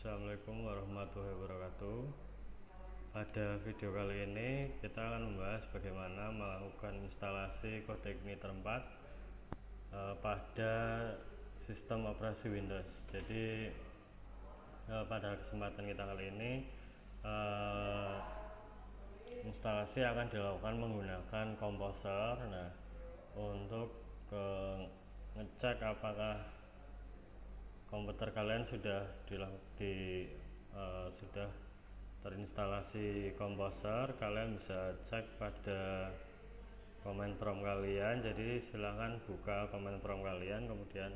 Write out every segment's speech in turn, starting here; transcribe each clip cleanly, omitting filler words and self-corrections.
Assalamualaikum warahmatullahi wabarakatuh. Pada video kali ini kita akan membahas bagaimana melakukan instalasi CodeIgniter 4 pada sistem operasi Windows. Jadi pada kesempatan kita kali ini instalasi akan dilakukan menggunakan Composer. Nah, untuk ngecek apakah komputer kalian sudah sudah terinstalasi Composer, kalian bisa cek pada command prompt kalian. Jadi silahkan buka command prompt kalian, kemudian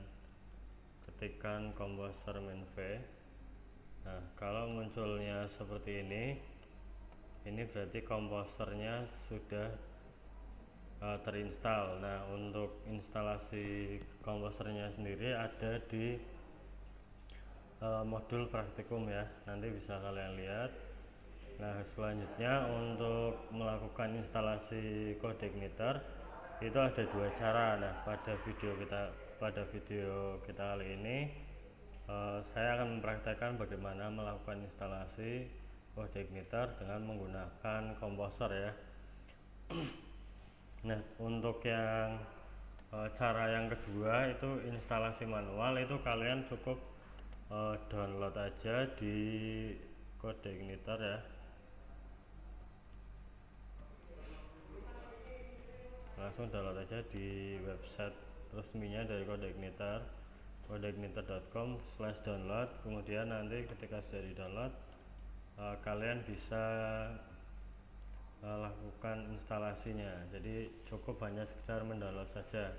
ketikkan Composer -v. Nah, kalau munculnya seperti ini berarti komposernya sudah terinstall. Nah, untuk instalasi komposernya sendiri ada di modul praktikum ya, nanti bisa kalian lihat. Nah, selanjutnya untuk melakukan instalasi CodeIgniter itu ada dua cara. Nah, pada video kita kali ini saya akan mempraktekkan bagaimana melakukan instalasi CodeIgniter dengan menggunakan Composer ya. Nah, untuk yang cara yang kedua itu instalasi manual, itu kalian cukup download aja di CodeIgniter ya. Langsung download aja di website resminya dari CodeIgniter, codeigniter.com/download. Kemudian nanti ketika sudah di download kalian bisa lakukan instalasinya. Jadi cukup hanya sekedar mendownload saja.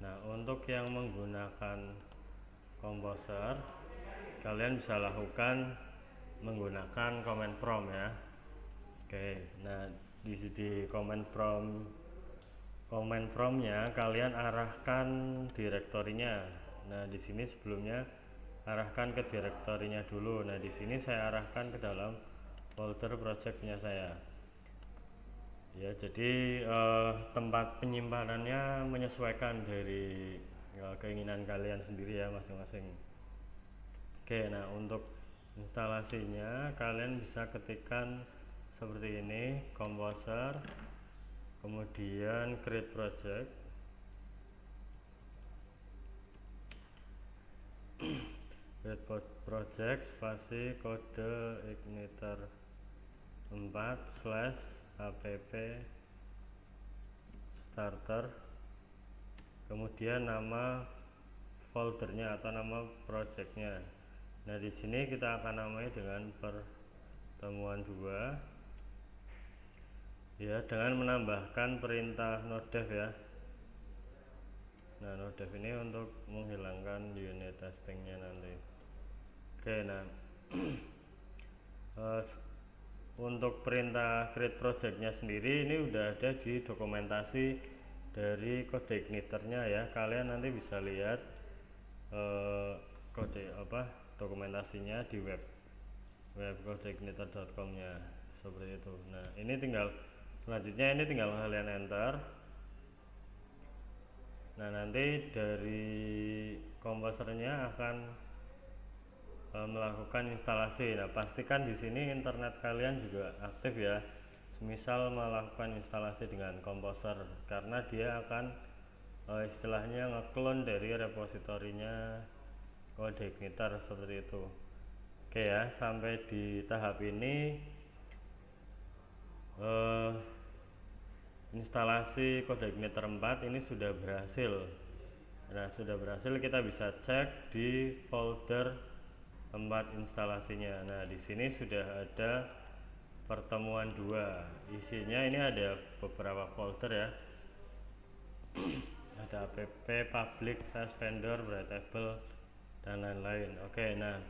Nah, untuk yang menggunakan Composer, kalian bisa lakukan menggunakan command prompt ya. Oke, nah di command promptnya kalian arahkan direktorinya. Nah, di sini sebelumnya arahkan ke direktorinya dulu. Nah, di sini saya arahkan ke dalam folder projectnya saya. Ya, jadi tempat penyimpanannya menyesuaikan dari keinginan kalian sendiri ya masing-masing. Oke, nah untuk instalasinya kalian bisa ketikkan seperti ini, Composer, kemudian create project, create project spasi CodeIgniter 4/app starter, kemudian nama foldernya atau nama projectnya. Nah, di sini kita akan namai dengan pertemuan 2 ya, dengan menambahkan perintah nodev ya. Nah, nodev ini untuk menghilangkan unit testingnya nanti. Oke, nah untuk perintah create projectnya sendiri ini udah ada di dokumentasi dari CodeIgniter-nya ya. Kalian nanti bisa lihat dokumentasinya di web codeigniter.com-nya seperti itu. Nah, ini selanjutnya tinggal kalian enter. Nah, nanti dari komposernya akan melakukan instalasi. Nah, pastikan di sini internet kalian juga aktif ya. Misal melakukan instalasi dengan Composer, karena dia akan istilahnya ngeklon dari repositorinya CodeIgniter seperti itu. Oke ya, sampai di tahap ini instalasi CodeIgniter 4 ini sudah berhasil. Nah, sudah berhasil, kita bisa cek di folder tempat instalasinya. Nah, di sini sudah ada pertemuan 2. Isinya ini ada beberapa folder ya. Ada app, public, test vendor, writable, dan lain-lain. Oke, nah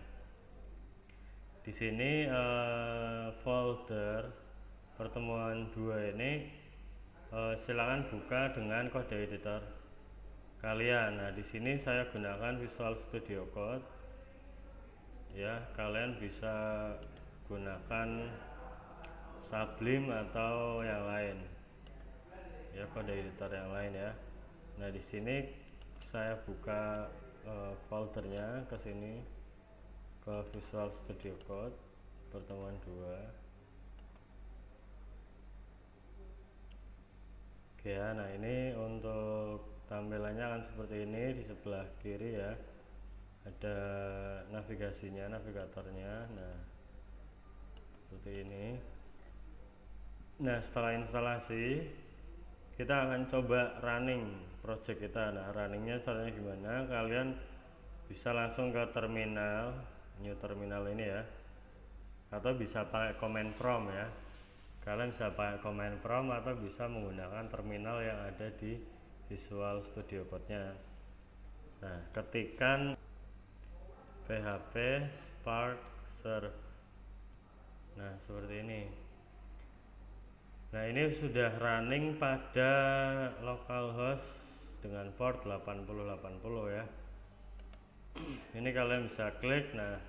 di sini folder pertemuan 2 ini silakan buka dengan kode editor kalian. Nah, di sini saya gunakan Visual Studio Code ya. Kalian bisa gunakan Sublime atau yang lain ya, kode editor yang lain ya. Nah, di sini saya buka foldernya ke sini, ke Visual Studio Code pertemuan 2. Oke ya, nah ini untuk tampilannya akan seperti ini. Di sebelah kiri ya ada navigasinya, navigatornya. Nah seperti ini. Nah setelah instalasi kita akan coba running project kita. Nah runningnya caranya gimana? Kalian bisa langsung ke terminal, new terminal ini ya, atau bisa pakai command prompt ya. Kalian bisa pakai command prompt atau bisa menggunakan terminal yang ada di Visual Studio Code-nya. Nah, ketikkan php spark serve. Nah, seperti ini. Nah, ini sudah running pada localhost dengan port 8080 ya. Ini kalian bisa klik. Nah,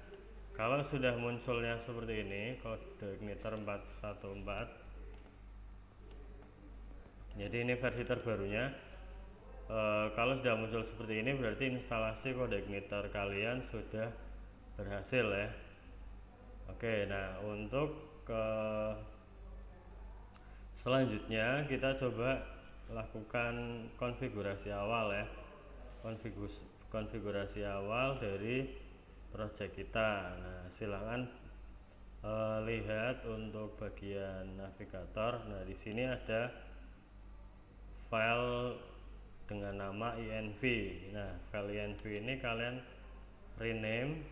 kalau sudah munculnya seperti ini, kode igniter 414, jadi ini versi terbarunya. Kalau sudah muncul seperti ini berarti instalasi kode igniter kalian sudah berhasil ya. Oke, nah untuk selanjutnya kita coba lakukan konfigurasi awal ya, konfigurasi awal dari project kita. Nah silakan lihat untuk bagian navigator. Nah di sini ada file dengan nama env. Nah file env ini kalian rename,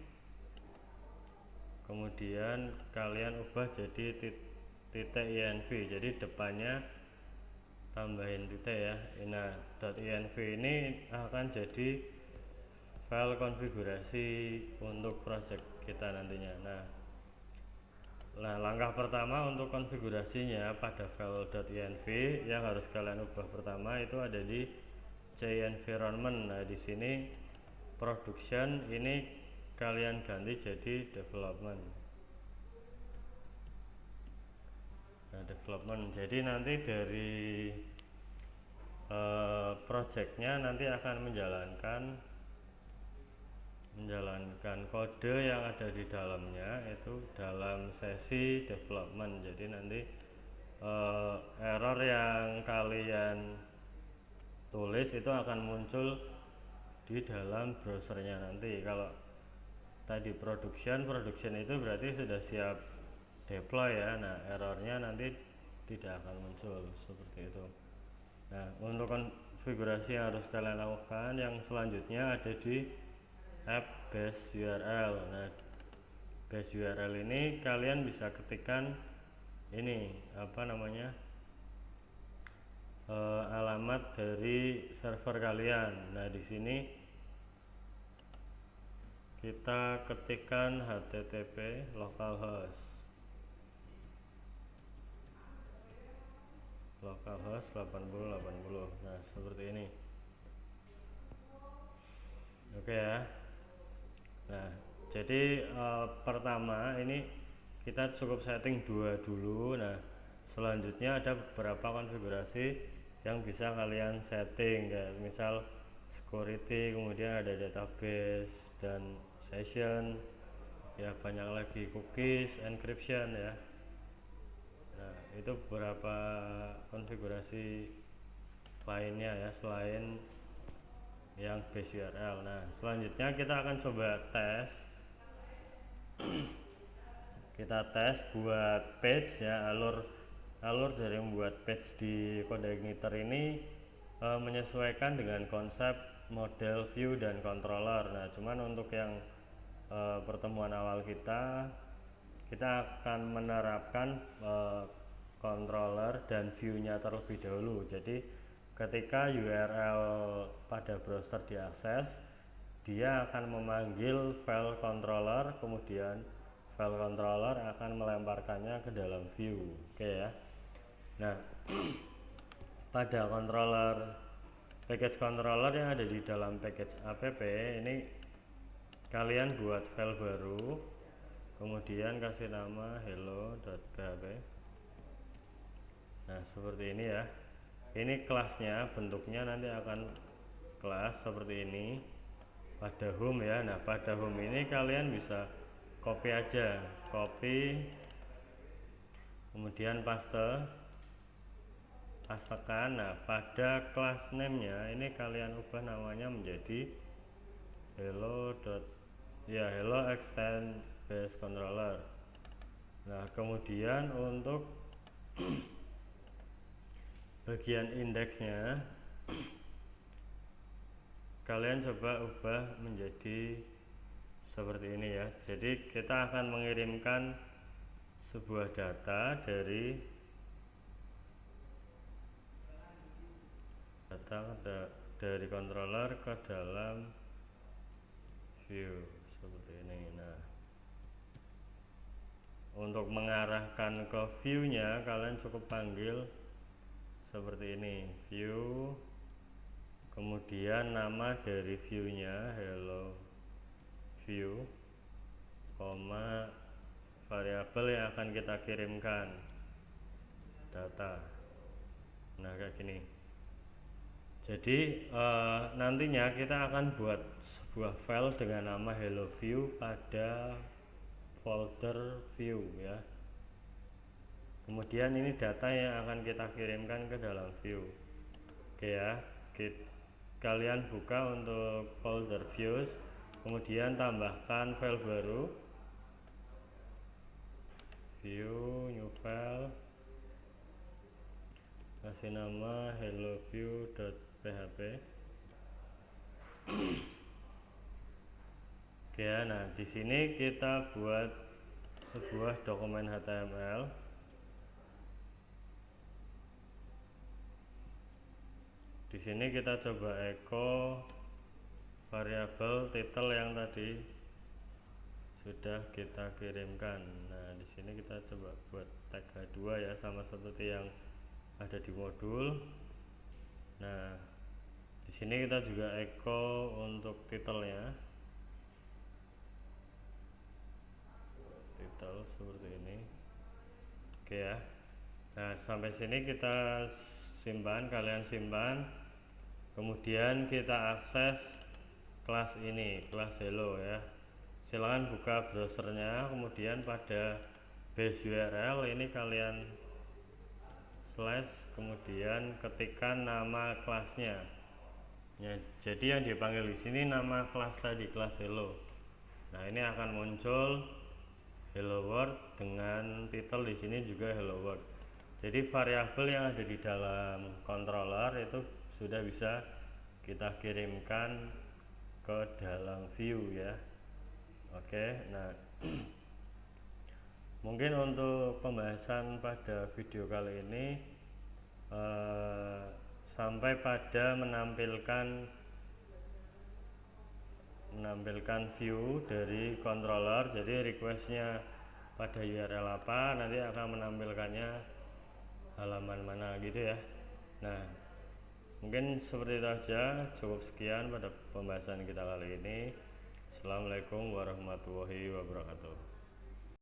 kemudian kalian ubah jadi titik env, jadi depannya tambahin titik ya. Nah .env ini akan jadi file konfigurasi untuk project kita nantinya. Nah langkah pertama untuk konfigurasinya pada file .env yang harus kalian ubah pertama itu ada di environment. Nah di sini production ini kalian ganti jadi development. Nah development, jadi nanti dari projectnya nanti akan menjalankan kode yang ada di dalamnya itu dalam sesi development. Jadi nanti error yang kalian tulis itu akan muncul di dalam browsernya nanti. Kalau tadi production itu berarti sudah siap deploy ya. Nah errornya nanti tidak akan muncul seperti itu. Nah untuk konfigurasi yang harus kalian lakukan yang selanjutnya ada di app base URL. Nah base URL ini kalian bisa ketikkan ini apa namanya, alamat dari server kalian. Nah di sini kita ketikkan http localhost 8080. Nah seperti ini. Oke ya. Nah jadi pertama ini kita cukup setting 2 dulu. Nah selanjutnya ada beberapa konfigurasi yang bisa kalian setting, kayak misal security, kemudian ada database dan session ya, banyak lagi cookies, encryption ya. Nah itu beberapa konfigurasi lainnya ya selain yang base URL. Nah selanjutnya kita akan coba tes kita tes buat page ya, alur dari membuat page di kode igniter ini menyesuaikan dengan konsep model view dan controller. Nah cuman untuk yang pertemuan awal kita akan menerapkan controller dan view-nya terlebih dahulu. Jadi ketika URL pada browser diakses, dia akan memanggil file controller, kemudian file controller akan melemparkannya ke dalam view. Oke ya. Nah pada package controller yang ada di dalam package app ini kalian buat file baru, kemudian kasih nama hello.php. Nah seperti ini ya. Ini kelasnya, bentuknya nanti akan kelas seperti ini pada home ya. Nah pada home ini kalian bisa copy aja, copy, kemudian pastekan. Nah, pada class name nya ini kalian ubah namanya menjadi hello extend base controller. Nah, kemudian untuk bagian indeksnya kalian coba ubah menjadi seperti ini ya. Jadi kita akan mengirimkan sebuah data dari controller ke dalam view seperti ini. Nah, untuk mengarahkan ke view-nya kalian cukup panggil seperti ini, view, kemudian nama dari view-nya hello view, variabel yang akan kita kirimkan data. Nah, kayak gini. Jadi nantinya kita akan buat sebuah file dengan nama hello view pada folder view ya. Kemudian ini data yang akan kita kirimkan ke dalam view. Oke ya, kalian buka untuk folder views, kemudian tambahkan file baru, view, new file, kasih nama helloview.php. Oke ya, nah di sini kita buat sebuah dokumen HTML. Di sini kita coba echo variabel title yang tadi sudah kita kirimkan. Nah, di sini kita coba buat tag H2 ya, sama seperti yang ada di modul. Nah, di sini kita juga echo untuk titelnya, title seperti ini. Oke ya. Nah, sampai sini kita simpan, kalian simpan. Kemudian kita akses kelas ini, kelas hello ya. Silahkan buka browsernya, kemudian pada base URL ini kalian slash, kemudian ketikkan nama kelasnya ya. Jadi yang dipanggil di sini nama kelas tadi, kelas hello. Nah, ini akan muncul hello world dengan title di sini juga hello world. Jadi variabel yang ada di dalam controller itu sudah bisa kita kirimkan ke dalam view ya. Oke, nah mungkin untuk pembahasan pada video kali ini sampai pada menampilkan view dari controller. Jadi requestnya pada URL apa, nanti akan menampilkannya halaman mana gitu ya. Nah, mungkin seperti itu aja, cukup sekian pada pembahasan kita kali ini. Assalamualaikum warahmatullahi wabarakatuh.